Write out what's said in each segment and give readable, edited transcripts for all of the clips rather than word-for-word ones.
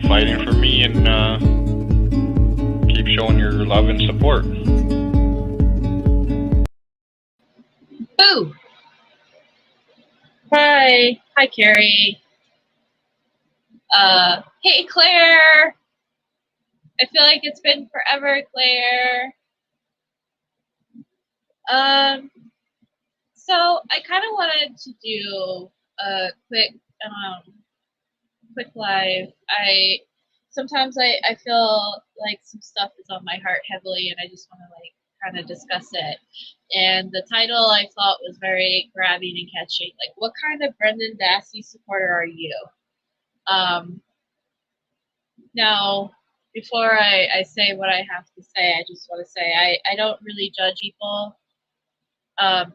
keep fighting for me and keep showing your love and support. Boo! Hi, Carrie. Hey, Claire. I feel like it's been forever, Claire. So I kind of wanted to do a quick live. Sometimes I feel like some stuff is on my heart heavily, and I just want to like kind of discuss it. And the title I thought was very grabbing and catchy. Like, what kind of Brendan Dassey supporter are you? Now, before I say what I have to say, I just want to say I don't really judge people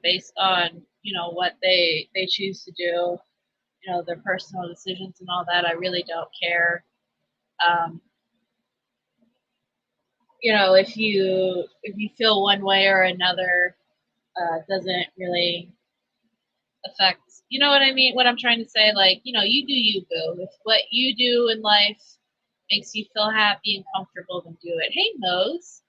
based on, you know, what they choose to do, you know, their personal decisions and all that. I really don't care. You know, if you feel one way or another, doesn't really affect, you know what I mean? What I'm trying to say, like, you know, you do you, boo. If what you do in life makes you feel happy and comfortable, then do it. Hey, Mose.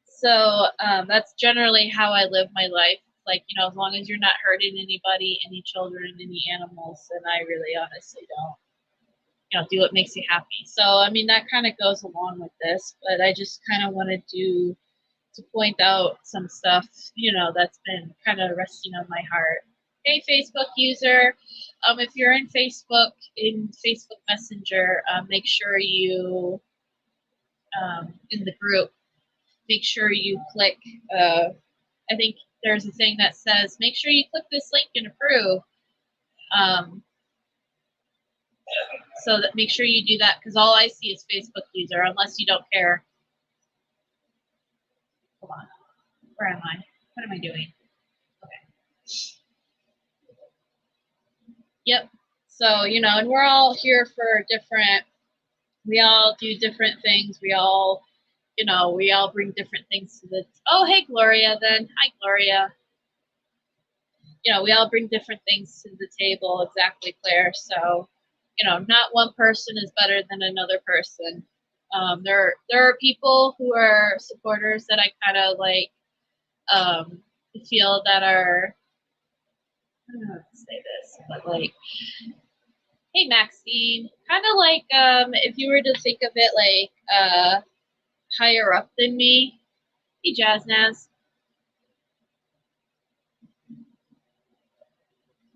So that's generally how I live my life. Like, you know, as long as you're not hurting anybody, any children, any animals, then I really honestly don't, you know, do what makes you happy. So, I mean, that kind of goes along with this, but I just kind of wanted to point out some stuff, you know, that's been kind of resting on my heart. Hey, Facebook user, if you're in Facebook Messenger, make sure you, in the group, make sure you click, I think there's a thing that says, make sure you click this link and approve. So that make sure you do that, because all I see is Facebook user, unless you don't care. Hold on. Where am I? What am I doing? Okay. Yep. So, you know, and we're all here for we all do different things. We all, you know, we all bring different things to the, oh, hey, Gloria, then. Hi, Gloria. You know, we all bring different things to the table. Exactly, Claire. So, you know, not one person is better than another person. There are people who are supporters that I kind of like feel that are, I don't know how to say this, but like, hey, Maxine, kind of like if you were to think of it like higher up than me. Hey, Jazznaz.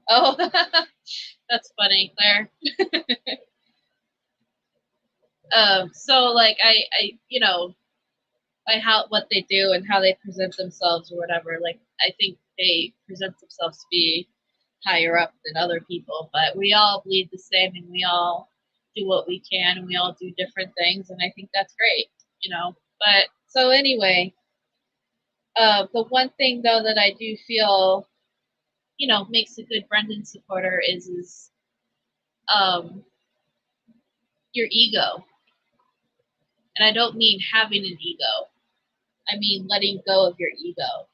Oh, that's funny, Claire. So like I you know, by what they do and how they present themselves or whatever, like I think they present themselves to be higher up than other people, but we all bleed the same and we all do what we can and we all do different things, and I think that's great, you know. But so anyway, the one thing though that I do feel, you know, makes a good Brendan supporter is your ego. And I don't mean having an ego. I mean letting go of your ego.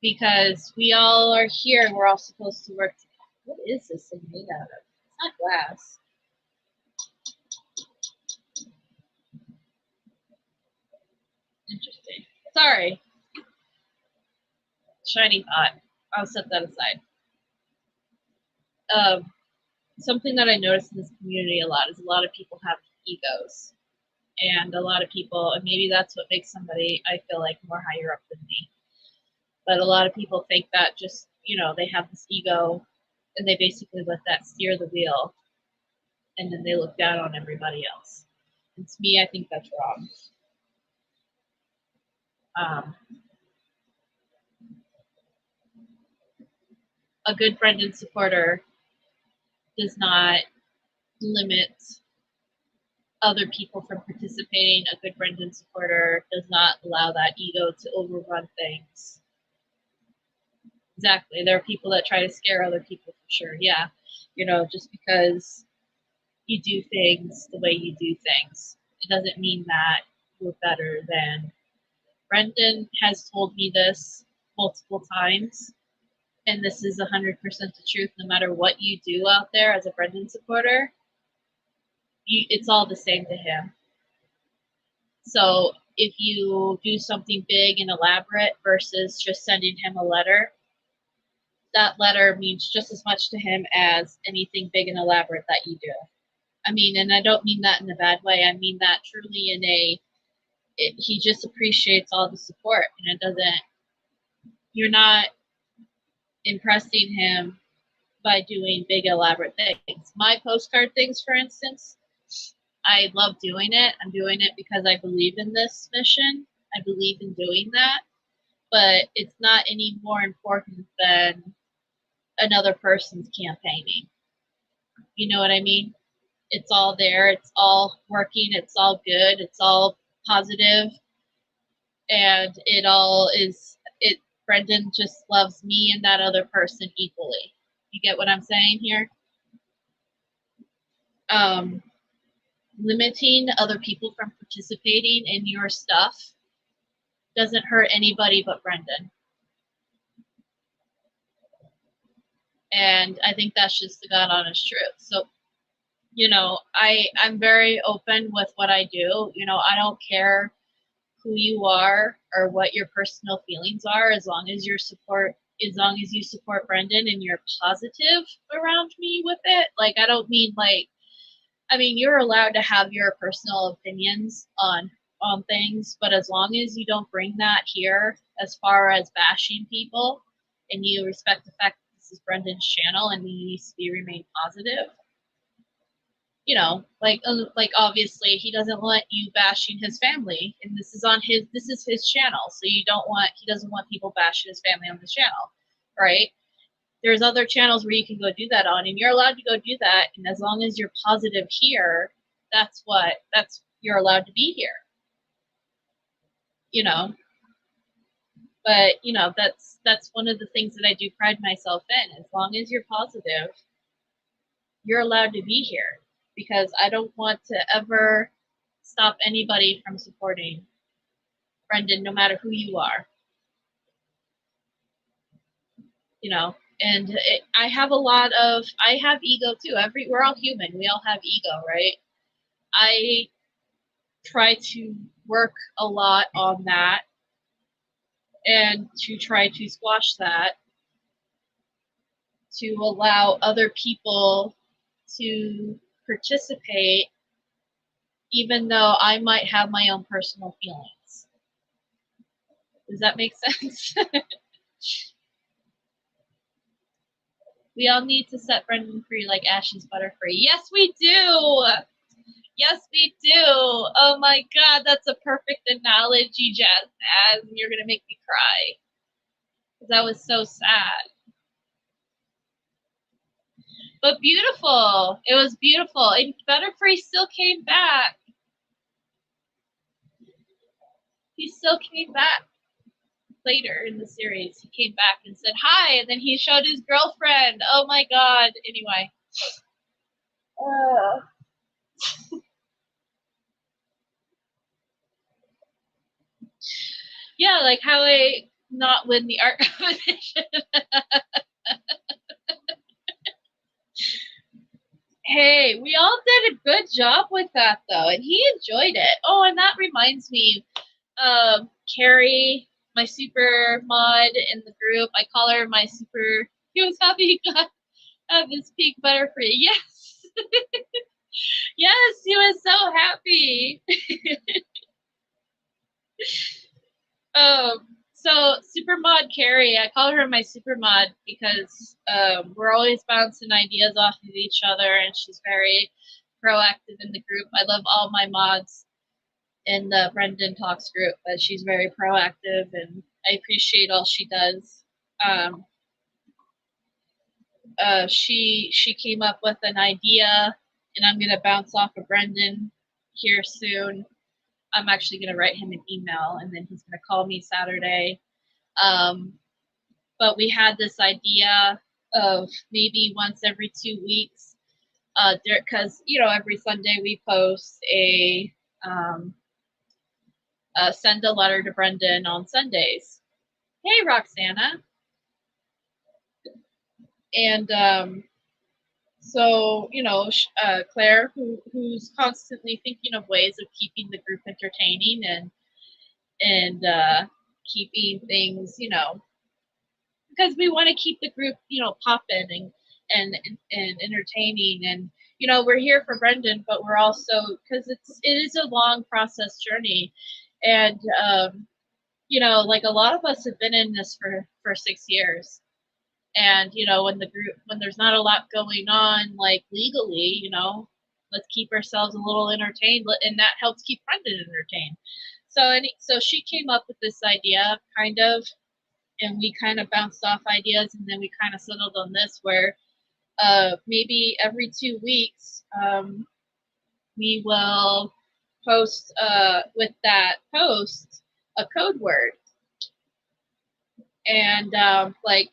Because we all are here, we're all supposed to work together. What is this thing made out of? It's not glass. Interesting. Sorry. Shiny pot. I'll set that aside. Something that I noticed in this community a lot is a lot of people have egos. And a lot of people, and maybe that's what makes somebody, I feel like, more higher up than me. But a lot of people think that just, you know, they have this ego and they basically let that steer the wheel. And then they look down on everybody else. And to me, I think that's wrong. A good Brendan supporter does not limit other people from participating. A good Brendan supporter does not allow that ego to overrun things. Exactly. There are people that try to scare other people for sure. Yeah. You know, just because you do things the way you do things, it doesn't mean that you're better than. Brendan has told me this multiple times, and this is 100% the truth. No matter what you do out there as a Brendan supporter, it's all the same to him. So if you do something big and elaborate versus just sending him a letter, that letter means just as much to him as anything big and elaborate that you do. I mean, and I don't mean that in a bad way. I mean that truly in he just appreciates all the support, and it doesn't, you're not impressing him by doing big elaborate things. My postcard things, for instance, I love doing it. I'm doing it because I believe in this mission. I believe in doing that, but it's not any more important than another person's campaigning. You know what I mean? It's all there. It's all working. It's all good. It's all positive. And it all is, Brendan just loves me and that other person equally. You get what I'm saying here? Limiting other people from participating in your stuff doesn't hurt anybody but Brendan. And I think that's just the God honest truth. So, you know, I'm very open with what I do. You know, I don't care who you are or what your personal feelings are, as long as you support Brendan and you're positive around me with it. Like, I don't mean like, I mean, you're allowed to have your personal opinions on things, but as long as you don't bring that here as far as bashing people, and you respect the fact that this is Brendan's channel and he needs to remain positive. You know, like obviously he doesn't want you bashing his family, and this is his channel, so he doesn't want people bashing his family on this channel, right? There's other channels where you can go do that on, and you're allowed to go do that, and as long as you're positive here, you're allowed to be here. You know, but you know, that's one of the things that I do pride myself in. As long as you're positive, you're allowed to be here, because I don't want to ever stop anybody from supporting Brendan, no matter who you are. You know, and I have ego too. We're all human. We all have ego, right? I try to work a lot on that and to try to squash that, to allow other people to participate, even though I might have my own personal feelings. Does that make sense? We all need to set Brendan free like Ash's butter free. Yes, we do. Yes, we do. Oh my God, that's a perfect analogy, Jazz. You're gonna make me cry. That was so sad. But beautiful. It was beautiful. And Butterfree still came back. He still came back later in the series. He came back and said hi, and then he showed his girlfriend. Oh my God. Anyway. Yeah, like how I not win the art competition. Hey, we all did a good job with that though, and he enjoyed it. Oh, and that reminds me, Carrie, my super mod in the group, I call her my super, he was happy he got his pink Butterfree. Yes. Yes, he was so happy. So super mod Carrie, I call her my super mod because we're always bouncing ideas off of each other, and she's very proactive in the group. I love all my mods in the Brendan Talks group, but she's very proactive, and I appreciate all she does. She came up with an idea, and I'm gonna bounce off of Brendan here soon. I'm actually going to write him an email, and then he's going to call me Saturday. But we had this idea of maybe once every 2 weeks, because, you know, every Sunday we post send a letter to Brendan on Sundays. Hey, Roxana. And So, you know, Claire, who's constantly thinking of ways of keeping the group entertaining and keeping things, you know, because we want to keep the group, you know, popping and entertaining. And you know, we're here for Brendan, but we're also, because it is a long process journey, and you know, like a lot of us have been in this for 6 years. And you know, when there's not a lot going on, like legally, you know, let's keep ourselves a little entertained, and that helps keep Brendan entertained. So she came up with this idea, kind of, and we kind of bounced off ideas, and then we kind of settled on this, where maybe every 2 weeks we will post with that post a code word, and like,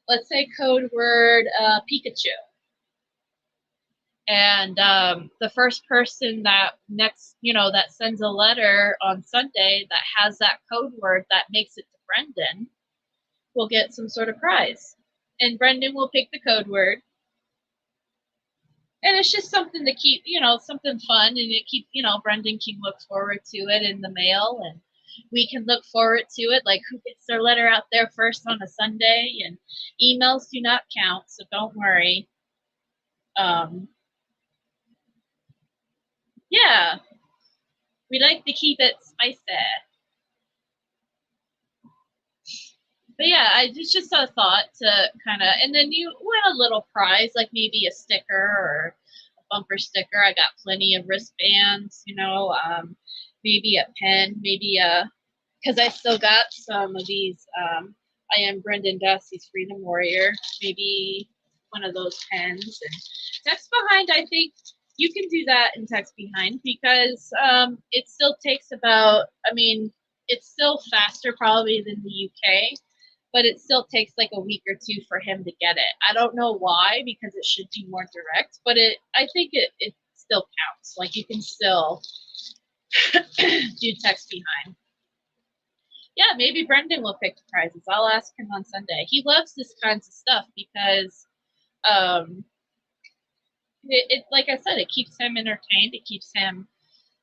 let's say code word Pikachu. And the first person that that sends a letter on Sunday that has that code word that makes it to Brendan will get some sort of prize. And Brendan will pick the code word. And it's just something to keep, you know, something fun, and it keep, you know, Brendan can look forward to it in the mail, and we can look forward to it, like who gets their letter out there first on a Sunday. And emails do not count, so don't worry. Yeah, we like to keep it spicy. But yeah, it's just a thought to kind of, and then you win a little prize, like maybe a sticker or a bumper sticker. I got plenty of wristbands, you know, maybe a pen, maybe because I still got some of these. I am Brendan Dassey's Freedom Warrior. Maybe one of those pens. And text behind, I think you can do that in text behind, because it still takes about, I mean, it's still faster probably than the UK, but it still takes like a week or two for him to get it. I don't know why, because it should be more direct, but I think it still counts. Like, you can still do text behind. Yeah, maybe Brendan will pick the prizes. I'll ask him on Sunday. He loves this kinds of stuff because like I said, it keeps him entertained. It keeps him,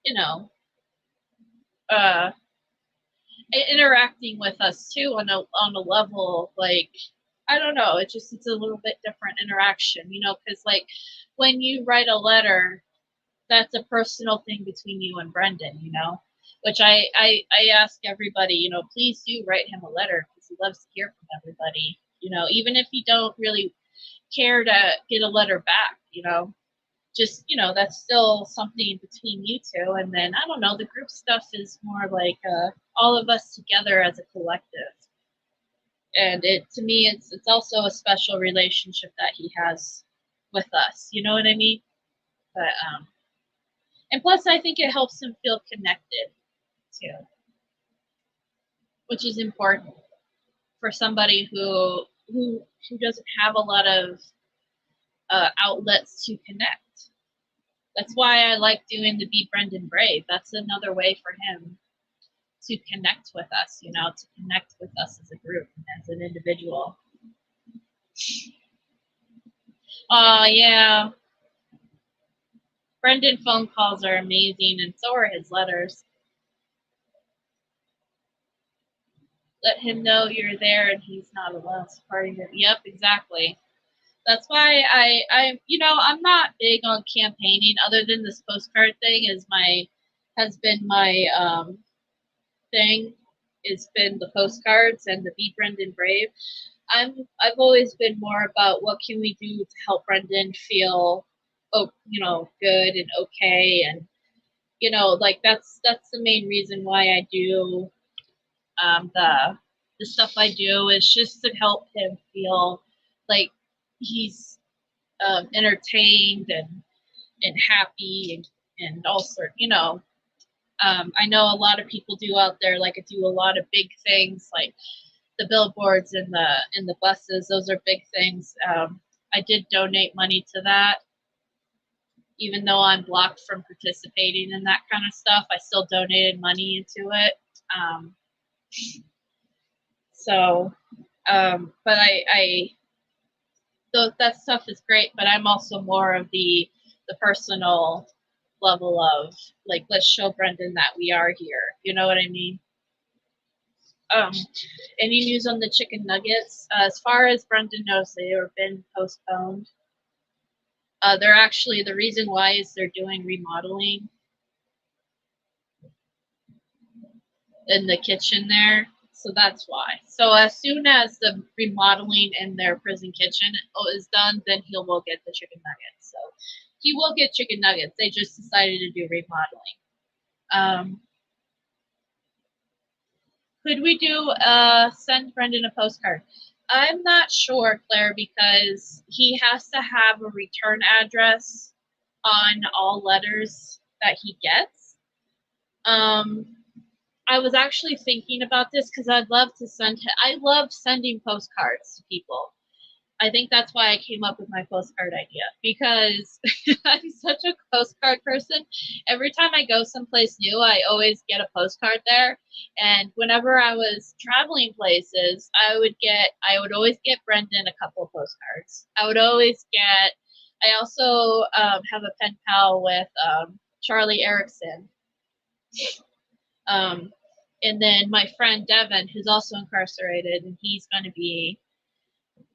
you know, interacting with us too on a level, like, I don't know, it's a little bit different interaction, you know, because like when you write a letter, that's a personal thing between you and Brendan, you know, which I ask everybody, you know, please do write him a letter, because he loves to hear from everybody, you know, even if you don't really care to get a letter back, you know, just, you know, that's still something between you two. And then, I don't know, the group stuff is more like all of us together as a collective. And to me, it's also a special relationship that he has with us, you know what I mean? But and plus, I think it helps him feel connected too, which is important for somebody who doesn't have a lot of outlets to connect. That's why I like doing the Be Brendan Brave. That's another way for him to connect with us, you know, to connect with us as a group, as an individual. Oh, yeah. Brendan phone calls are amazing, and so are his letters. Let him know you're there and he's not alone. Yep, exactly. That's why I you know, I'm not big on campaigning, other than this postcard thing has been my thing. It's been the postcards and the Be Brendan Brave. I've always been more about what can we do to help Brendan feel, you know, good and okay, and you know, like that's the main reason why I do the stuff I do, is just to help him feel like he's entertained and happy and all sorts, you know. I know a lot of people do out there, like I do a lot of big things, like the billboards and the buses. Those are big things. I did donate money to that, even though I'm blocked from participating in that kind of stuff. I still donated money into it. So, but I that stuff is great, but I'm also more of the personal level of, like, let's show Brendan that we are here. You know what I mean? Any news on the chicken nuggets? As far as Brendan knows, they have been postponed. They're actually, the reason why is they're doing remodeling in the kitchen there. So that's why. So as soon as the remodeling in their prison kitchen is done, then he will get the chicken nuggets. So he will get chicken nuggets. They just decided to do remodeling. Could we do send Brendan a postcard? I'm not sure, Claire, because he has to have a return address on all letters that he gets. I was actually thinking about this because I'd love to send him. I love sending postcards to people. I think that's why I came up with my postcard idea, because I'm such a postcard person. Every time I go someplace new, I always get a postcard there. And whenever I was traveling places, I would always get Brendan a couple of postcards. I also have a pen pal with Charlie Erickson. And then my friend Devin, who's also incarcerated, and he's going to be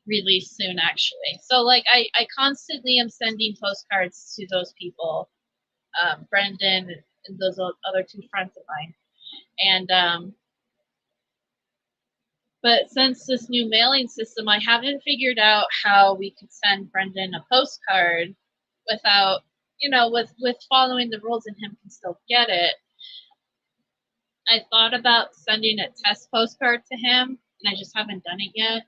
released soon, actually. So, like, I constantly am sending postcards to those people, Brendan and those other two friends of mine. And but since this new mailing system, I haven't figured out how we could send Brendan a postcard without, with following the rules, and him can still get it. I thought about sending a test postcard to him, and I just haven't done it yet.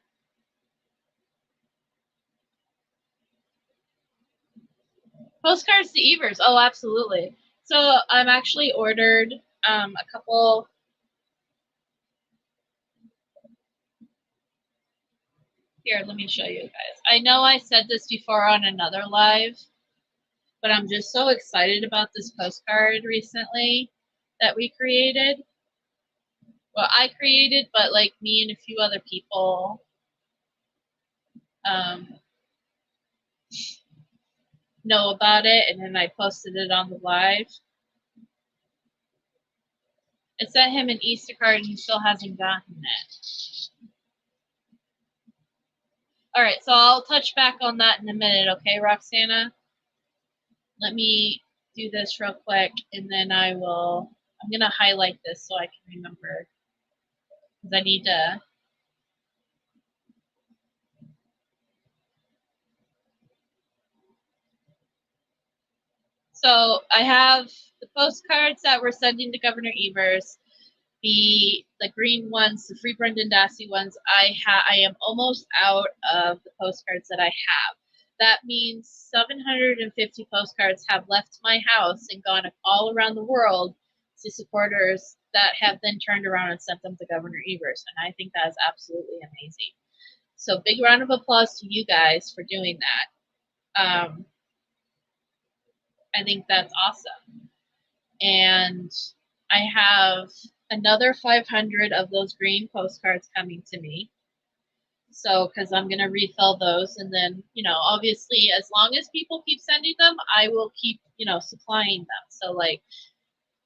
Postcards to Evers. Oh, absolutely. So I'm actually ordered a couple. Here, let me show you guys. I know I said this before on another live, but I'm just so excited about this postcard recently that we created. Well, I created, but like me and a few other people know about it, and then I posted it on the live. I sent him an Easter card, and he still hasn't gotten it. All right, so I'll touch back on that in a minute, okay, Roxana? Let me do this real quick, and then I'm going to highlight this so I can remember, because I need to. So I have the postcards that we're sending to Governor Evers, the green ones, the free Brendan Dassey ones. I am almost out of the postcards that I have. That means 750 postcards have left my house and gone all around the world to supporters that have then turned around and sent them to Governor Evers, and I think that is absolutely amazing. So big round of applause to you guys for doing that. I think that's awesome. And I have another 500 of those green postcards coming to me. So, because I'm going to refill those. And then, obviously, as long as people keep sending them, I will keep, supplying them. So, like,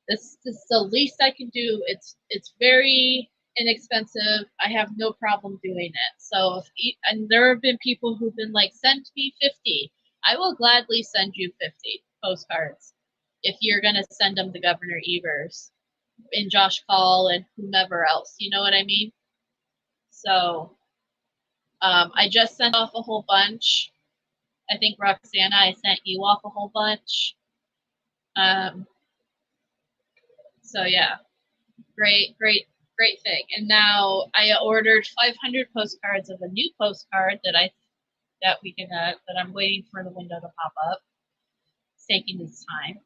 this is the least I can do. It's very inexpensive. I have no problem doing it. So, and there have been people who've been like, send me 50. I will gladly send you 50 postcards if you're going to send them to Governor Evers and Josh Call and whomever else. You know what I mean? So I just sent off a whole bunch. I think, Roxana, I sent you off a whole bunch. So, yeah, great thing. And now I ordered 500 postcards of a new postcard that I'm waiting for the window to pop up. It's taking its time.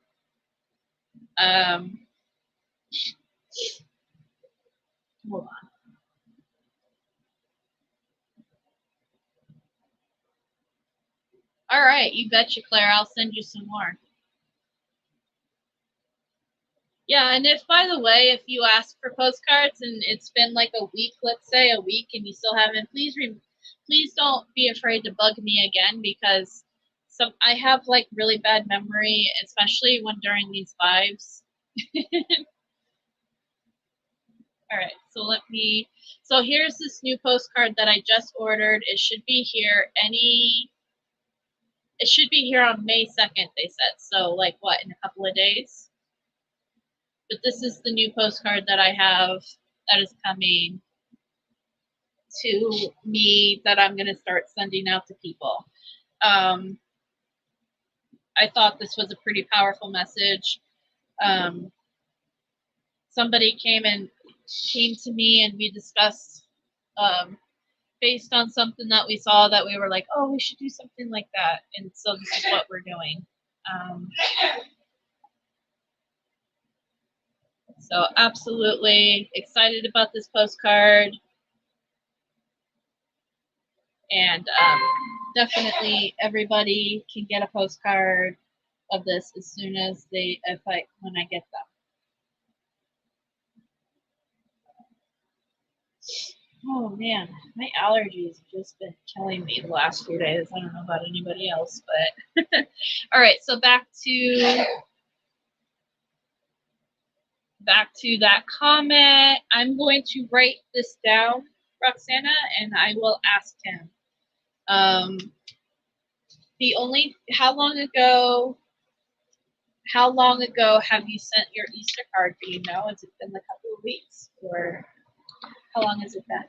Hold on. All right, you betcha, Claire. I'll send you some more. Yeah, and if, by the way, if you ask for postcards and it's been like a week, let's say a week, and you still haven't, please please don't be afraid to bug me again, because I have like really bad memory, especially when during these lives. All right, so here's this new postcard that I just ordered. It should be here on May 2nd, they said. So like what, in a couple of days? But this is the new postcard that I have that is coming to me that I'm going to start sending out to people. I thought this was a pretty powerful message. Somebody came to me and we discussed based on something that we saw that we were like, oh, we should do something like that. And so this is what we're doing. So absolutely excited about this postcard. And definitely everybody can get a postcard of this as soon as when I get them. Oh man, my allergies have just been killing me the last few days. I don't know about anybody else, but all right, so back to that comment. I'm going to write this down, Roxana, and I will ask him. How long ago have you sent your Easter card? Do you know? Has it been a couple of weeks, or how long has it been?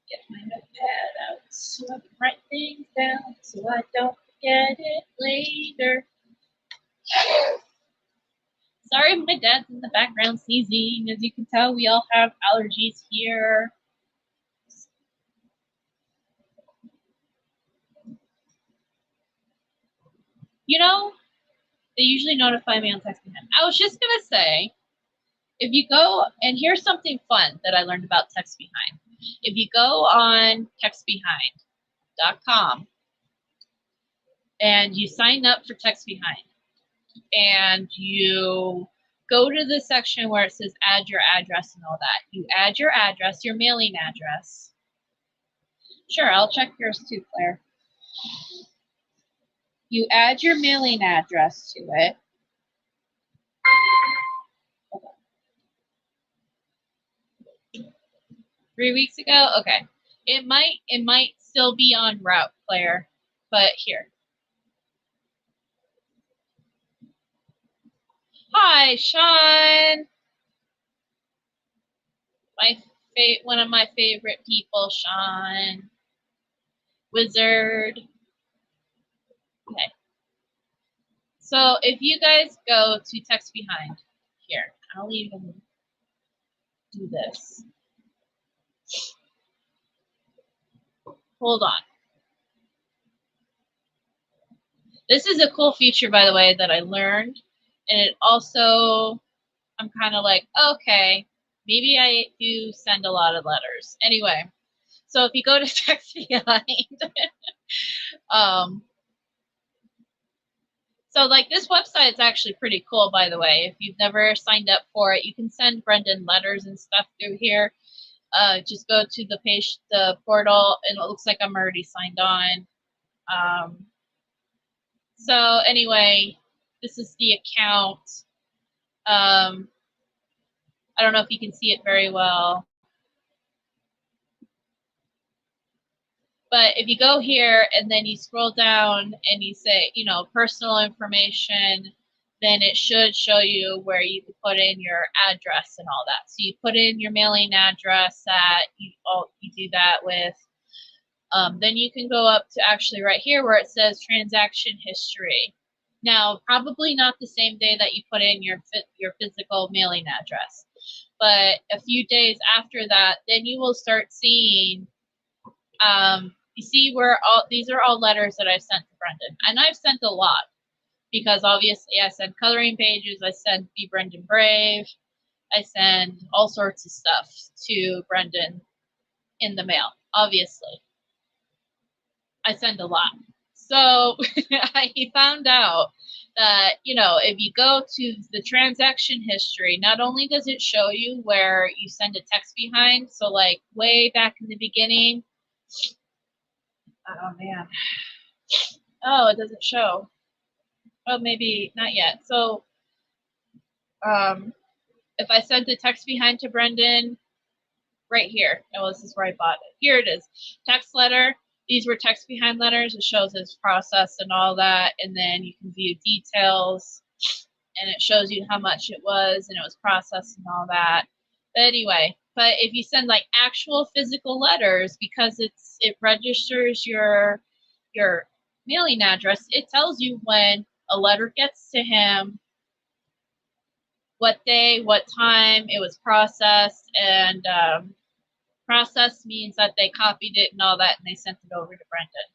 Get my notepad out so I can write things down so I don't forget it later. Sorry if my dad's in the background sneezing. As you can tell, we all have allergies here. You know, they usually notify me on text behind. I was just going to say, if you go, and here's something fun that I learned about text behind. If you go on textbehind.com and you sign up for text behind and you go to the section where it says add your address and all that, you add your address, your mailing address. Sure, I'll check yours too, Claire. You add your mailing address to it. 3 weeks ago? Okay. It might still be on route, Claire, but here. Hi, Sean. One of my favorite people, Sean. Wizard. Okay. So if you guys go to text behind here, I'll even do this. Hold on. This is a cool feature, by the way, that I learned. And it also, I'm kind of like, okay, maybe I do send a lot of letters. Anyway, so if you go to text behind, so like this website is actually pretty cool, by the way. If you've never signed up for it, you can send Brendan letters and stuff through here. Just go to the page, the portal, and it looks like I'm already signed on. So anyway, this is the account. I don't know if you can see it very well. But if you go here and then you scroll down and you say, you know, personal information, then it should show you where you can put in your address and all that. So you put in your mailing address that you do that with. Then you can go up to actually right here where it says transaction history. Now, probably not the same day that you put in your physical mailing address, but a few days after that, then you will start seeing, you see where these are all letters that I've sent to Brendan. And I've sent a lot because obviously I send coloring pages, I send Be Brendan Brave, I send all sorts of stuff to Brendan in the mail, obviously. I send a lot. So I found out that, you know, if you go to the transaction history, not only does it show you where you send a text behind, so like way back in the beginning, oh man, oh, it doesn't show. Oh, maybe not yet. So if I sent a text behind to Brendan, right here, oh, this is where I bought it. Here it is, text letter. These were text behind letters. It shows its process and all that, and then you can view details, and it shows you how much it was, and it was processed and all that. But anyway, but if you send like actual physical letters, because it registers your mailing address, it tells you when a letter gets to him, what day, what time it was processed, and processed means that they copied it and all that, and they sent it over to Brendan.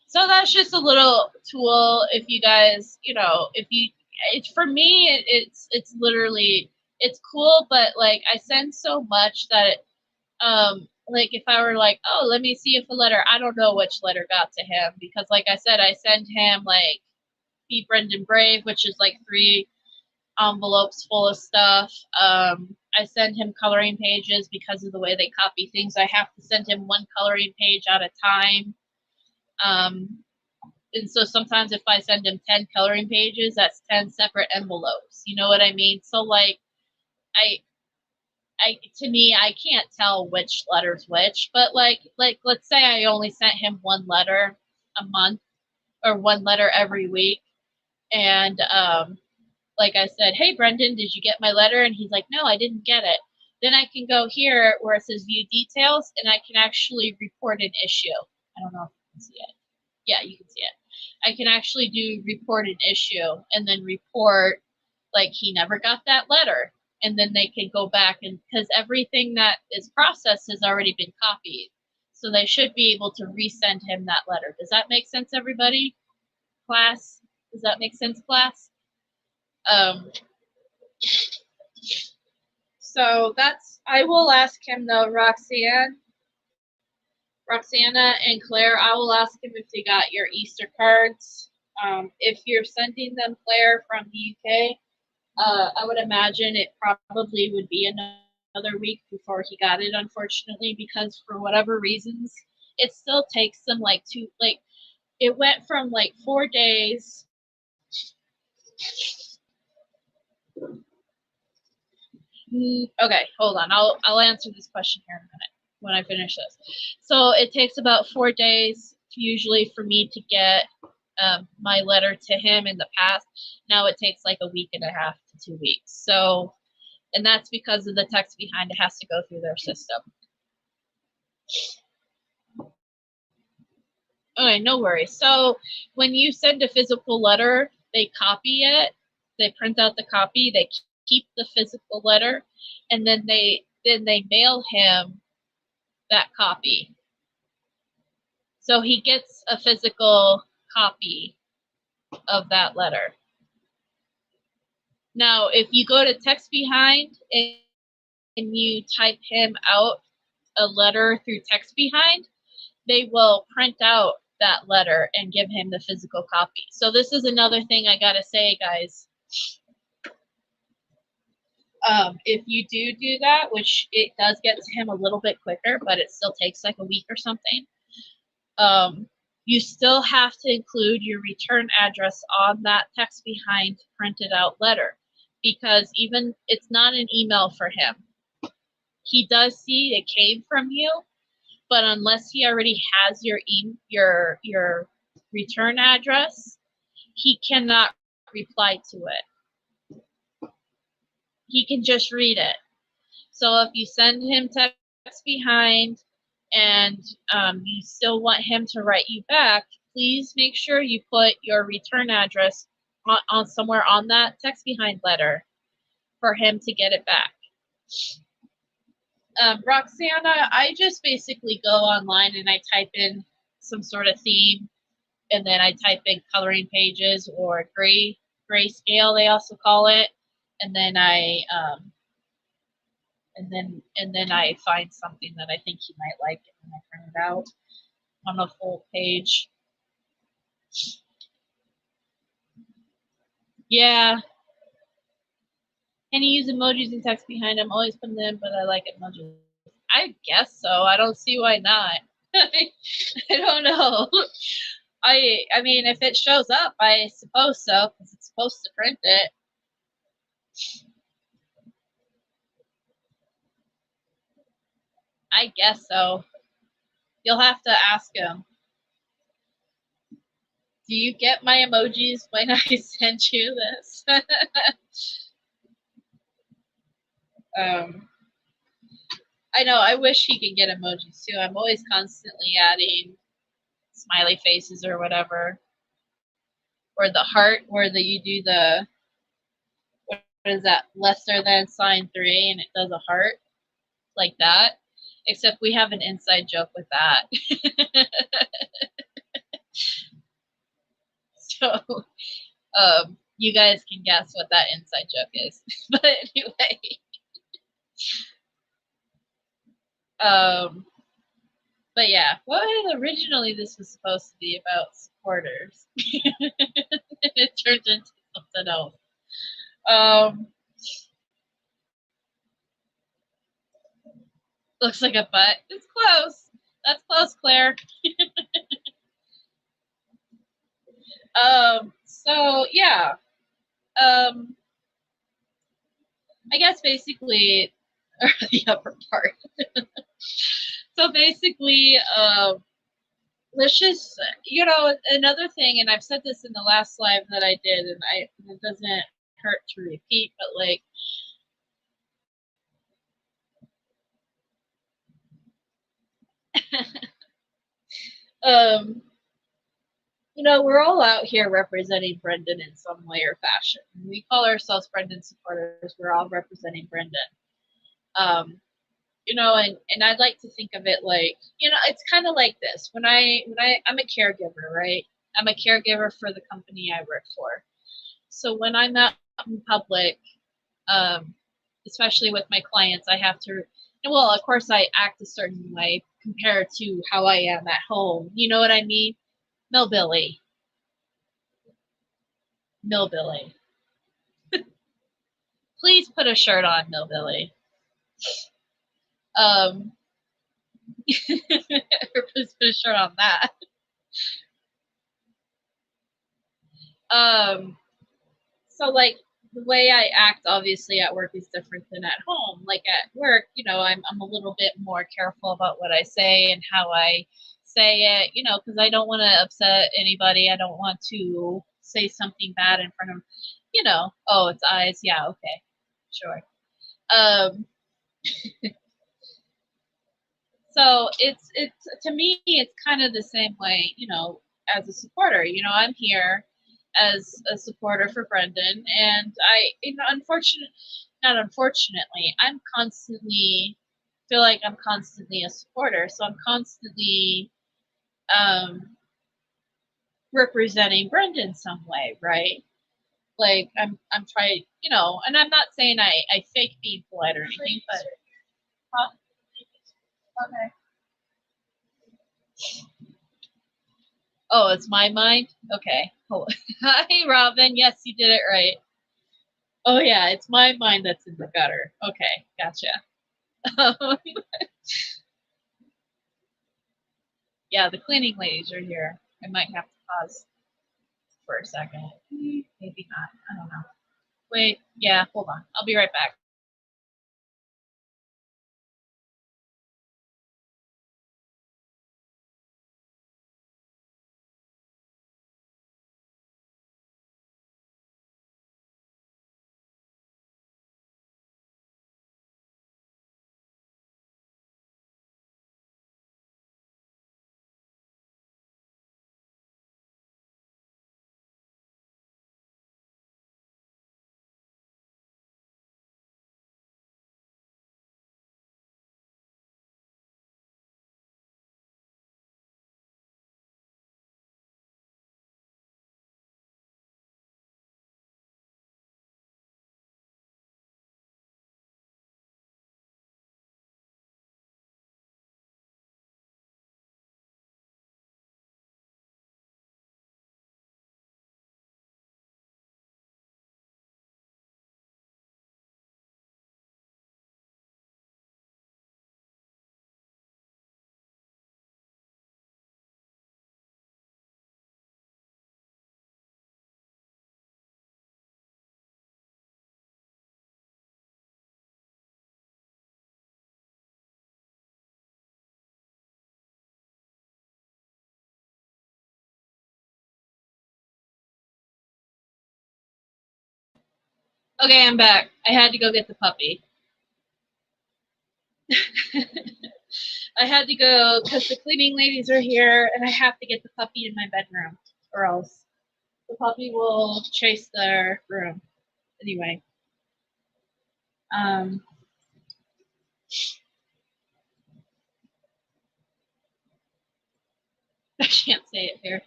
So that's just a little tool if you guys, you know, if you, it's for me, it's literally, it's cool, but like I send so much that like if I were like, oh, let me see if a letter, I don't know which letter got to him, because like I said, I send him like Be Brendan Brave, which is like 3 envelopes full of stuff. I send him coloring pages because of the way they copy things. I have to send him 1 coloring page at a time. And so sometimes if I send him 10 coloring pages, that's 10 separate envelopes. You know what I mean? So like, to me, I can't tell which letter's which, but like let's say I only sent him 1 letter a month or 1 letter every week. And like I said, hey, Brendan, did you get my letter? And he's like, no, I didn't get it. Then I can go here where it says view details, and I can actually report an issue. I don't know if you can see it. Yeah, you can see it. I can actually do report an issue and then report like he never got that letter. And then they can go back, and because everything that is processed has already been copied. So they should be able to resend him that letter. Does that make sense, everybody? Class? Does that make sense, class? So that's, I will ask him though, Roxana and Claire, I will ask him if they got your Easter cards. If you're sending them, Claire, from the UK, I would imagine it probably would be another week before he got it, unfortunately, because for whatever reasons, it still takes them like it went from like 4 days. Okay, hold on. I'll answer this question here in a minute when I finish this. So it takes about 4 days usually for me to get my letter to him in the past. Now it takes like a week and a half to 2 weeks. So, and that's because of the text behind, it has to go through their system. Okay, no worries. So when you send a physical letter, they copy it, they print out the copy, they keep the physical letter, and then they mail him that copy. So he gets a physical copy of that letter. Now, if you go to text behind and you type him out a letter through text behind, they will print out that letter and give him the physical copy. So this is another thing I gotta say, guys. If you do that, which it does get to him a little bit quicker, but it still takes like a week or something, you still have to include your return address on that text behind printed out letter, because even it's not an email for him. He does see it came from you, but unless he already has your return address, he cannot reply to it. He can just read it. So if you send him text behind and you still want him to write you back, please make sure you put your return address on somewhere on that text behind letter for him to get it back. Roxana, I just basically go online and I type in some sort of theme, and then I type in coloring pages or grayscale, they also call it, and then I and then I find something that I think he might like, and then I print it out on a full page. Yeah. Can you use emojis and text behind them? Always put them in, but I like emojis. I guess so. I don't see why not. I don't know. I mean, if it shows up, I suppose so, because it's supposed to print it. I guess so. You'll have to ask him. Do you get my emojis when I send you this? I know, I wish he could get emojis too. I'm always constantly adding smiley faces or whatever. Or the heart, where you do the, what is that, lesser than sign 3, and it does a heart, like that. Except we have an inside joke with that. So, you guys can guess what that inside joke is. But anyway. But yeah, originally this was supposed to be about supporters. It turned into something else. Looks like a butt. It's close. That's close, Claire. So yeah. I guess basically, or the upper part. So basically, let's just, another thing, and I've said this in the last live that I did, and it doesn't hurt to repeat, but like, we're all out here representing Brendan in some way or fashion. We call ourselves Brendan supporters. We're all representing Brendan. And I'd like to think of it like, it's kind of like this. When I'm a caregiver, right? I'm a caregiver for the company I work for. So when I'm out in public, especially with my clients, I have to, well, of course I act a certain way compared to how I am at home. You know what I mean? Millbilly. Please put a shirt on, Millbilly. Please put a shirt on that. So like the way I act obviously at work is different than at home. Like at work, I'm a little bit more careful about what I say and how I say it, because I don't want to upset anybody. I don't want to say something bad in front of, oh, it's eyes. Yeah, okay, sure. So it's to me, it's kind of the same way, as a supporter. I'm here as a supporter for Brendan, and not unfortunately, I'm constantly feel like I'm constantly a supporter, so I'm constantly representing Brendan some way, right? Like I'm trying, and I'm not saying I fake being polite or anything, but okay. Oh, it's my mind? Okay. Oh. Hi, Robin. Yes, you did it right. Oh, yeah, it's my mind that's in the gutter. Okay, gotcha. Yeah, the cleaning ladies are here. I might have to pause for a second. Maybe not. I don't know. Wait, yeah, hold on. I'll be right back. Okay, I'm back. I had to go get the puppy. I had to go because the cleaning ladies are here, and I have to get the puppy in my bedroom, or else the puppy will chase their room. Anyway, I can't say it here.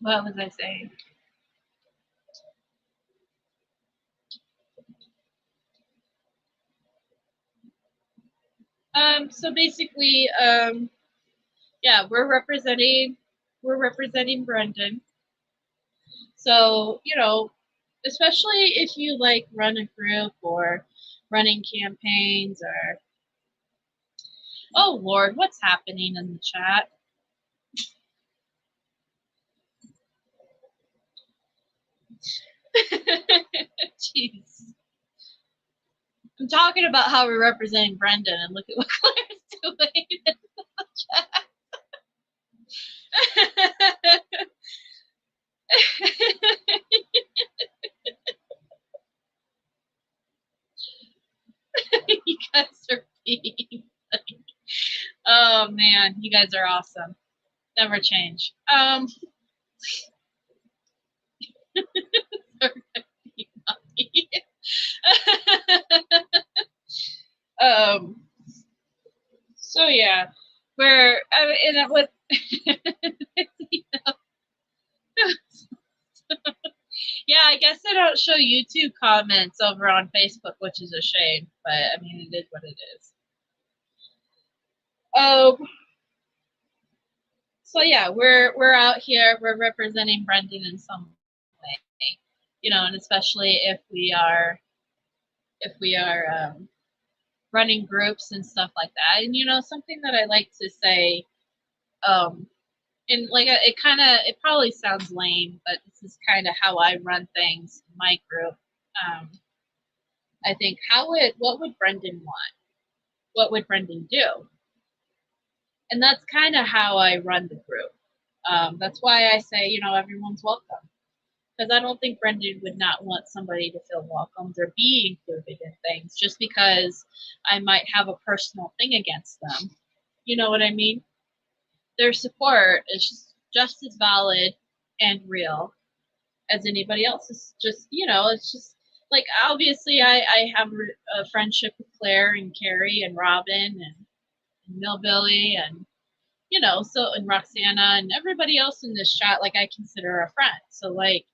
What was I saying? So basically, yeah, we're representing Brendan. So, you know, especially if you like run a group or running campaigns or, oh Lord, what's happening in the chat? Jeez. I'm talking about how we're representing Brendan, and look at what Claire's doing in the chat. You guys are being funny. Oh man, you guys are awesome. Never change. So yeah, we're in it with. Yeah, I guess they don't show YouTube comments over on Facebook, which is a shame. But I mean, it is what it is. So yeah, we're out here. We're representing Brendan in some way, you know, and especially if we are running groups and stuff like that. And you know, something that I like to say, and like it probably sounds lame, but this is kind of how I run things in my group. I think what would Brendan want? What would Brendan do? And that's kind of how I run the group. That's why I say, you know, everyone's welcome. Because I don't think Brendan would not want somebody to feel welcomed or be included in things just because I might have a personal thing against them. You know what I mean? Their support is just as valid and real as anybody else's. Just, you know, it's just like, obviously I have a friendship with Claire and Carrie and Robin and Millbilly and, you know, so, and Roxana and everybody else in this chat, like, I consider a friend. So, like,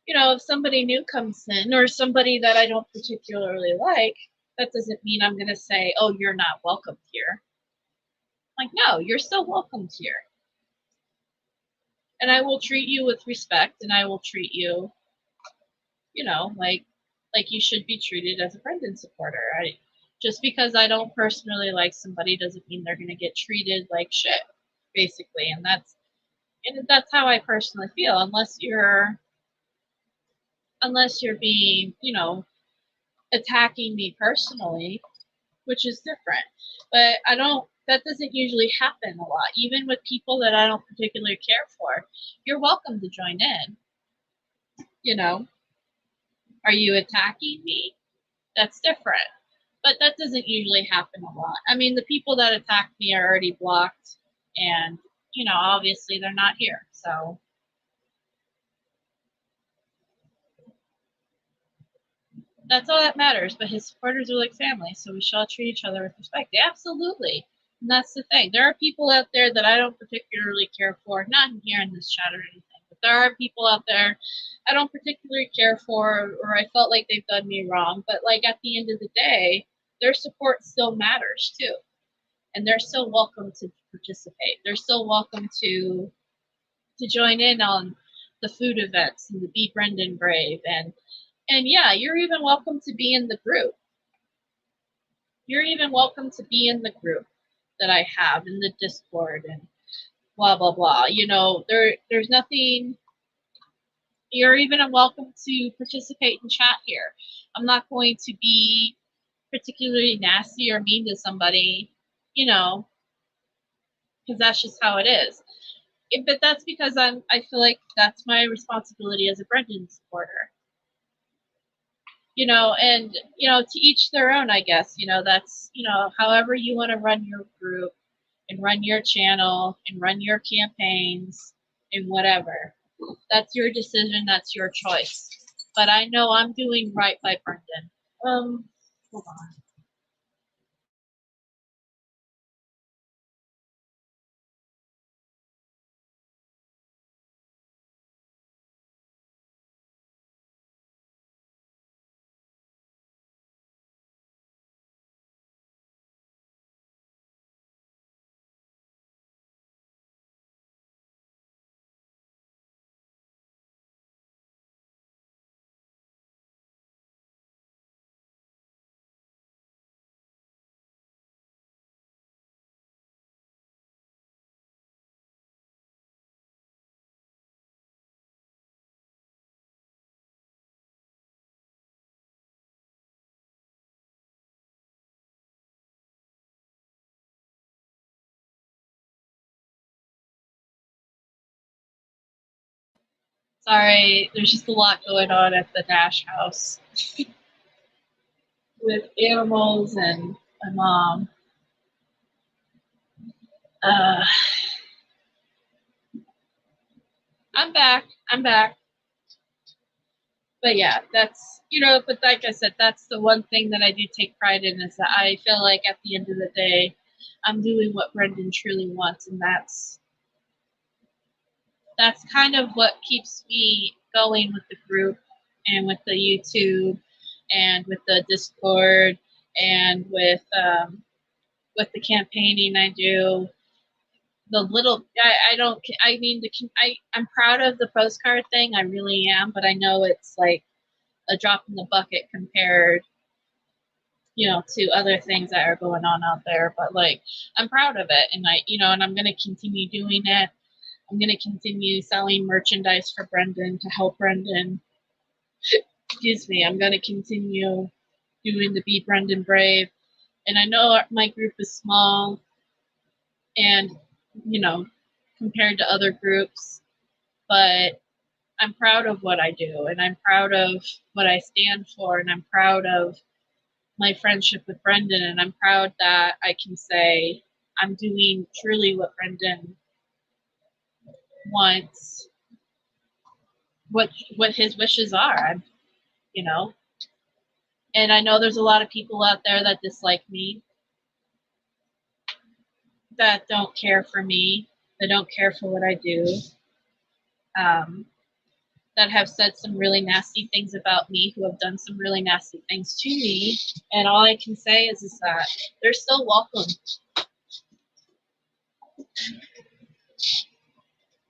you know, if somebody new comes in or somebody that I don't particularly like, that doesn't mean I'm going to say, oh, you're not welcome here. Like, no, you're still welcomed here. And I will treat you with respect, and I will treat you, you know, like you should be treated as a Brendan supporter. Just because I don't personally like somebody doesn't mean they're going to get treated like shit, basically. And that's how I personally feel, unless you're being, you know, attacking me personally, which is different. But that doesn't usually happen a lot, even with people that I don't particularly care for. You're welcome to join in. You know, are you attacking me? That's different. But that doesn't usually happen a lot. I mean, the people that attack me are already blocked, and, you know, obviously they're not here. So that's all that matters. But his supporters are like family, so we should all treat each other with respect. Absolutely. And that's the thing. There are people out there that I don't particularly care for, not here in this chat or anything, but there are people out there I don't particularly care for, or I felt like they've done me wrong. But, like, at the end of the day, their support still matters too. And they're still welcome to participate. They're still welcome to join in on the food events and the Be Brendan Brave. And yeah, you're even welcome to be in the group. You're even welcome to be in the group that I have in the Discord and blah, blah, blah. You know, there's nothing. You're even welcome to participate in chat here. I'm not going to be particularly nasty or mean to somebody, you know, because that's just how it is. but that's because I feel like that's my responsibility as a Brendan supporter. You know, and, you know, to each their own, I guess. You know, that's, you know, however you want to run your group and run your channel and run your campaigns and whatever. That's your decision. That's your choice. But I know I'm doing right by Brendan. Hold on. Sorry, there's just a lot going on at the Dash house with animals and my mom. I'm back. But yeah, that's, you know, but like I said, that's the one thing that I do take pride in, is that I feel like at the end of the day, I'm doing what Brendan truly wants, and that's kind of what keeps me going with the group and with the YouTube and with the Discord and with the campaigning I do. The little, I mean, I'm proud of the postcard thing. I really am, but I know it's like a drop in the bucket compared, you know, to other things that are going on out there. But like, I'm proud of it, and I'm going to continue doing it. I'm going to continue selling merchandise for Brendan to help Brendan. Excuse me. I'm going to continue doing the Be Brendan Brave. And I know my group is small and, you know, compared to other groups, but I'm proud of what I do, and I'm proud of what I stand for, and I'm proud of my friendship with Brendan, and I'm proud that I can say I'm doing truly what Brendan wants, what his wishes are, you know. And I know there's a lot of people out there that dislike me, that don't care for me, that don't care for what I do, that have said some really nasty things about me, who have done some really nasty things to me. And all I can say is that they're still welcome.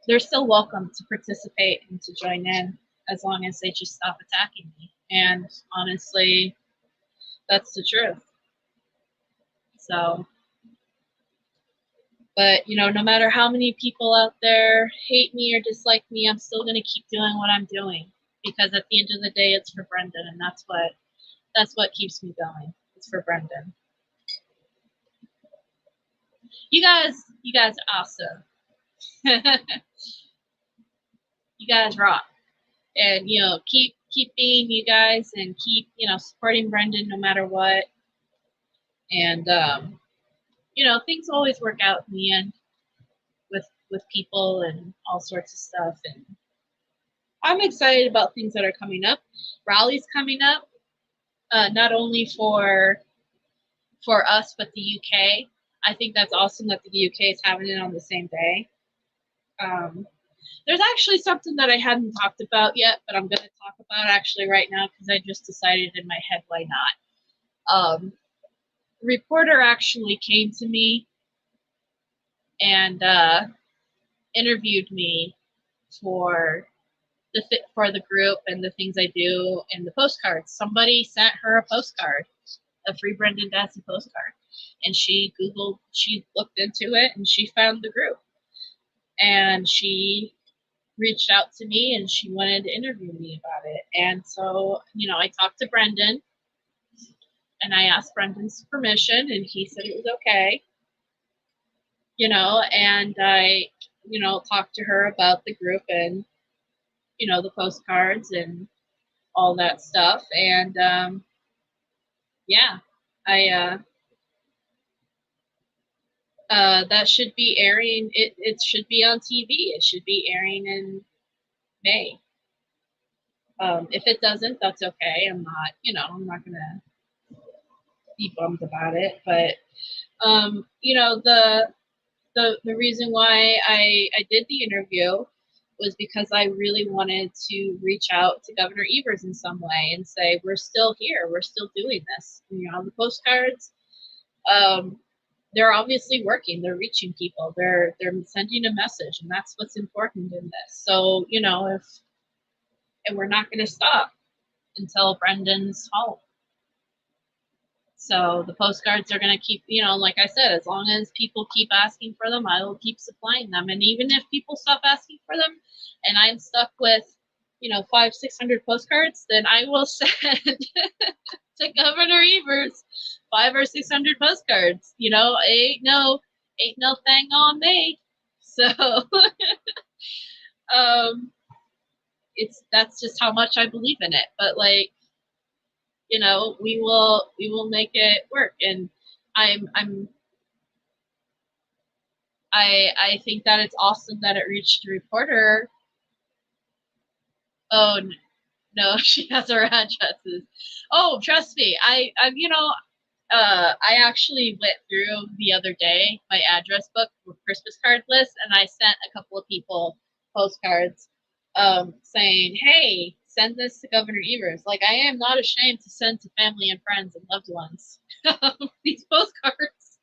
They're still welcome to participate and to join in, as long as they just stop attacking me. And honestly, that's the truth. So, but, you know, no matter how many people out there hate me or dislike me, I'm still going to keep doing what I'm doing, because at the end of the day, it's for Brendan, and that's what keeps me going. It's for Brendan. You guys are awesome. You guys rock. And, you know, keep being you guys, and keep, you know, supporting Brendan no matter what. And, you know, things always work out in the end with people and all sorts of stuff. And I'm excited about things that are coming up. Raleigh's coming up, not only for us, but the UK. I think that's awesome that the UK is having it on the same day. There's actually something that I hadn't talked about yet, but I'm going to talk about actually right now, because I just decided in my head, why not? The reporter actually came to me and interviewed me for the group and the things I do and the postcards. Somebody sent her a postcard, a free Brendan Dassey postcard, and she looked into it, and she found the group, and she reached out to me, and she wanted to interview me about it. And so, you know, I talked to Brendan, and I asked Brendan's permission, and he said it was okay. You know, and I you know, talked to her about the group and, you know, the postcards and all that stuff. And yeah, that should be airing. It should be on TV. It should be airing in May. If it doesn't, that's okay. I'm not gonna be bummed about it. But you know, the reason why I did the interview was because I really wanted to reach out to Governor Evers in some way and say, we're still here, we're still doing this. You know, the postcards, they're obviously working, they're reaching people, they're sending a message, and that's what's important in this. So, you know, and we're not going to stop until Brendan's home. So the postcards are going to keep, you know, like I said, as long as people keep asking for them, I will keep supplying them. And even if people stop asking for them and I'm stuck with, you know, 500-600 postcards, then I will send to Governor Evers 500 or 600 postcards. You know, ain't no thing on me. So that's just how much I believe in it. But like, you know, we will make it work. And I think that it's awesome that it reached the reporter. Oh no, she has our addresses. Oh, trust me, I you know, I actually went through the other day my address book with Christmas card list, and I sent a couple of people postcards saying, hey, send this to Governor Evers. Like, I am not ashamed to send to family and friends and loved ones these postcards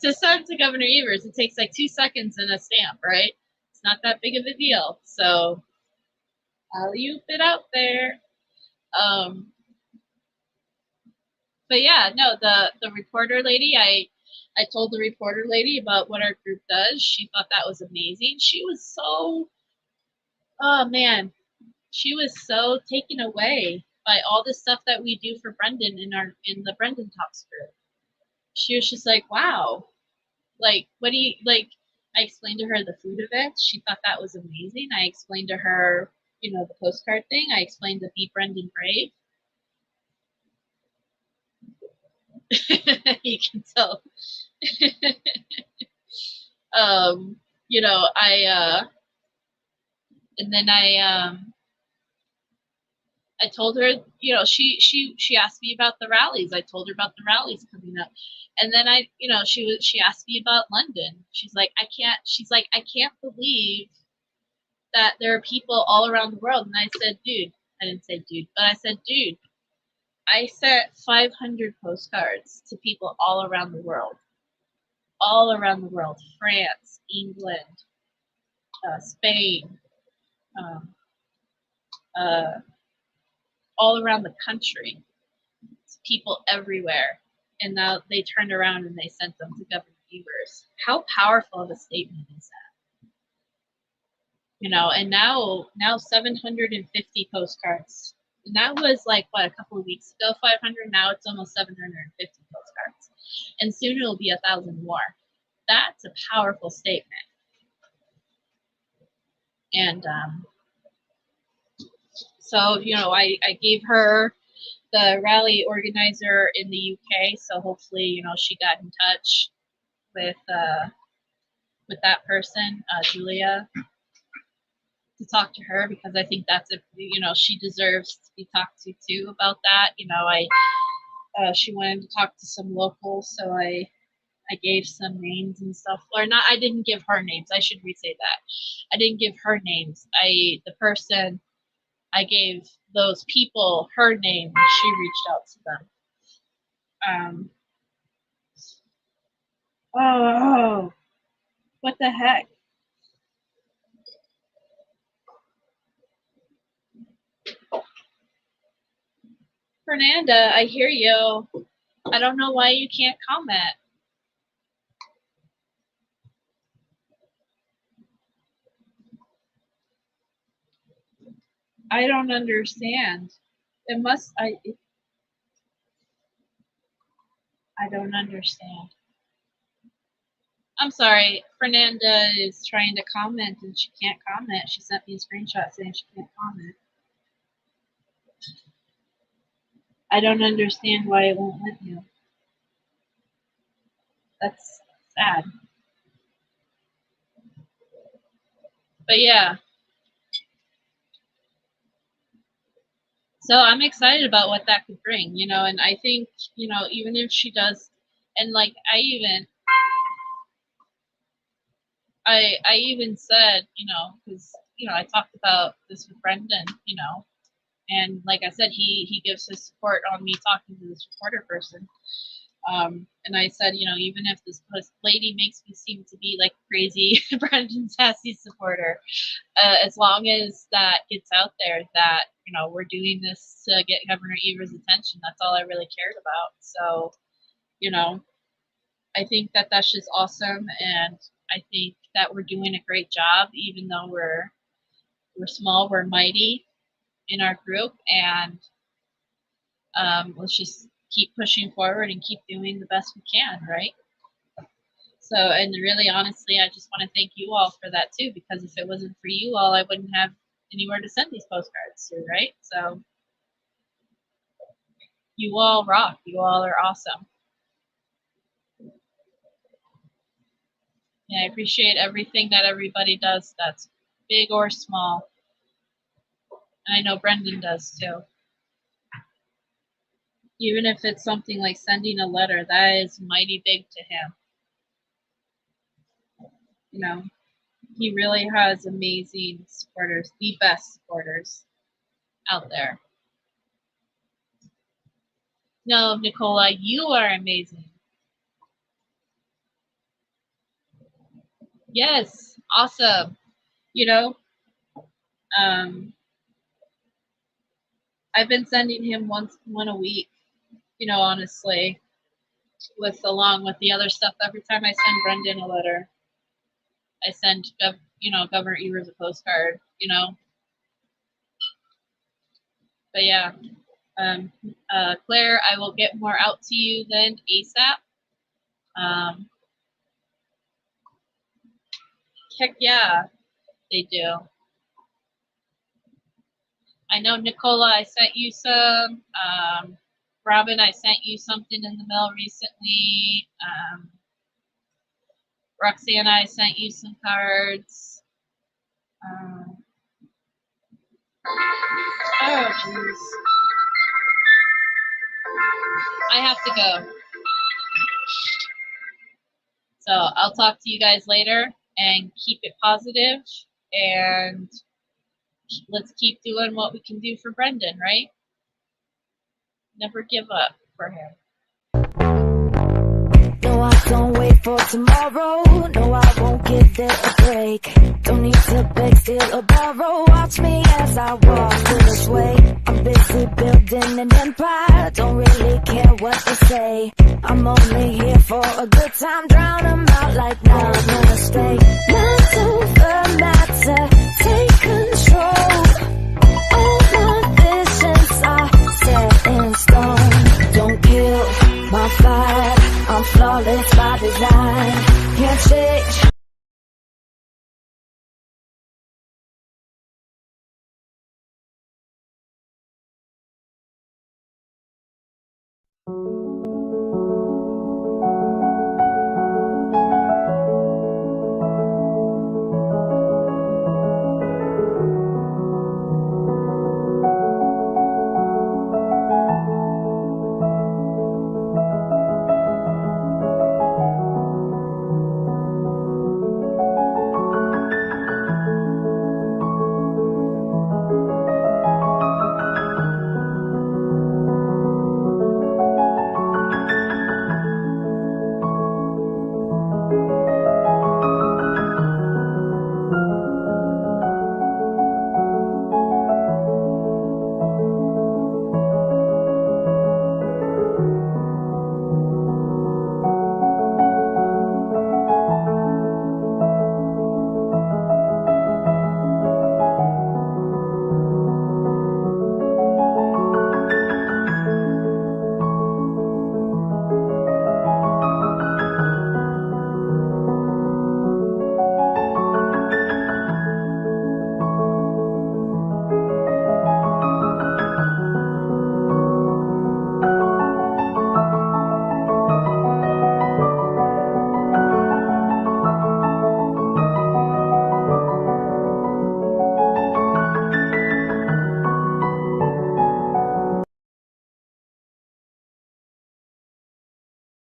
to send to Governor Evers. It takes like 2 seconds and a stamp, right? It's not that big of a deal. So I'll you it out there. But yeah, no, the reporter lady, I told the reporter lady about what our group does. She thought that was amazing. She was so, oh man, she was so taken away by all the stuff that we do for Brendan in the Brendan Talks group. She was just like, wow, like, what do you, like, I explained to her the food events. She thought that was amazing. I explained to her, you know, the postcard thing. I explained the Be Brendan Brave. You can tell. You know, and then I told her, you know, she asked me about the rallies. I told her about the rallies coming up. And then you know, she asked me about London. She's like, I can't believe that there are people all around the world. And I said, dude, I didn't say dude, but I said, dude, I sent 500 postcards to people all around the world. All around the world. France, England, Spain, all around the country. It's people everywhere. And now they turned around and they sent them to Governor Evers. How powerful of a statement is that? You know, and now 750 postcards. And that was like, what, a couple of weeks ago, 500. Now it's almost 750 postcards. And soon it'll be 1,000 more. That's a powerful statement. And so, you know, I gave her the rally organizer in the UK. So hopefully, you know, she got in touch with that person, Julia, to talk to her, because I think that's you know, she deserves to be talked to too about that. You know, she wanted to talk to some locals, so I gave some names and stuff. Or not, I didn't give her names. I should re-say that. I didn't give her names. The person, I gave those people her name, and she reached out to them. Oh, what the heck? Fernanda, I hear you. I don't know why you can't comment. I don't understand. I don't understand. I'm sorry. Fernanda is trying to comment and she can't comment. She sent me a screenshot saying she can't comment. I don't understand why it won't let you. That's sad. But yeah. So I'm excited about what that could bring, you know, and I think, you know, even if she does, and like I even said, you know, because, you know, I talked about this with Brendan, you know, and like I said, he gives his support on me talking to this reporter person. And I said, you know, even if this lady makes me seem to be like crazy Brendan Dassey supporter, as long as that gets out there that, you know, we're doing this to get Governor Evers' attention, that's all I really cared about. So, you know, I think that that's just awesome, and I think that we're doing a great job, even though we're small, we're mighty in our group, and let's just keep pushing forward and keep doing the best we can, right? So, and really, honestly, I just want to thank you all for that too, because if it wasn't for you all, I wouldn't have anywhere to send these postcards to, right? So, you all rock. You all are awesome. And I appreciate everything that everybody does, that's big or small. And I know Brendan does too. Even if it's something like sending a letter, that is mighty big to him. You know, he really has amazing supporters, the best supporters out there. No, Nicola, you are amazing. Yes, awesome. You know, I've been sending him one a week, you know, honestly, along with the other stuff. Every time I send Brendan a letter, I send, you know, Governor Evers a postcard, you know. But yeah, Claire, I will get more out to you then ASAP. Heck yeah, they do. I know, Nicola, I sent you some. Robin, I sent you something in the mail recently. Roxanne, I sent you some cards. Oh, jeez. I have to go. So I'll talk to you guys later, and keep it positive, and let's keep doing what we can do for Brendan, right? Never give up for him. No, I don't wait for tomorrow. No, I won't give it a break. Don't need to beg, steal, or borrow. Watch me as I walk through this way. I'm busy building an empire. Don't really care what they say. I'm only here for a good time. Drown them out like now, no mistake. Not to the matter, take control. All my visions are set in stone. Don't kill my fire, I'm flawless by design. Can't shake